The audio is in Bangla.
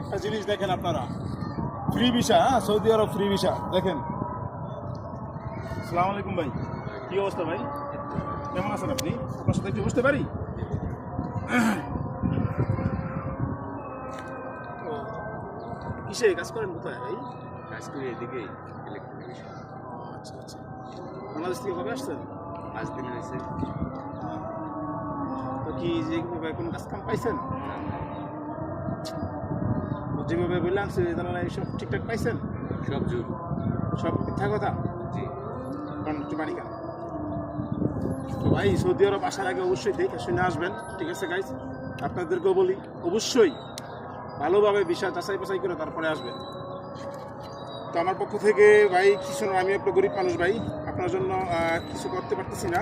একটা জিনিস দেখেন আপনারা, ফ্রি ভিসা, সৌদি আরব ফ্রি ভিসা দেখেন। আসসালামু আলাইকুম ভাই, কি অবস্থা ভাই, কেমন আছেন আপনি? আপনার সাথে একটু বুঝতে পারি? কিসে কাজ করেন, কোথায় ভাই? কাজ করি এদিকেই ইলেকট্রনিক। আচ্ছা আচ্ছা, বাংলাদেশ থেকে কবে আসছেন? 5 দিন হয়েছে। তো কি যেভাবে কোনো কাজ কাম পাইছেন? তো যেভাবে বললাম তাহলে সব ঠিকঠাক পাইছেন? সব জোর। সব মিথ্যা কথা? জি। কারণ একটু পানি খান। তো ভাই, সৌদি আরব আসার আগে অবশ্যই দেখে শুনে আসবেন, ঠিক আছে গাইজ? আপনাদেরকেও বলি অবশ্যই ভালোভাবে ভিসা যাচাই বাছাই করে তারপরে আসবেন। তো আমার পক্ষ থেকে ভাই কিছু না, আমি একটা গরিব মানুষ ভাই, আপনার জন্য কিছু করতে পারতেছি না।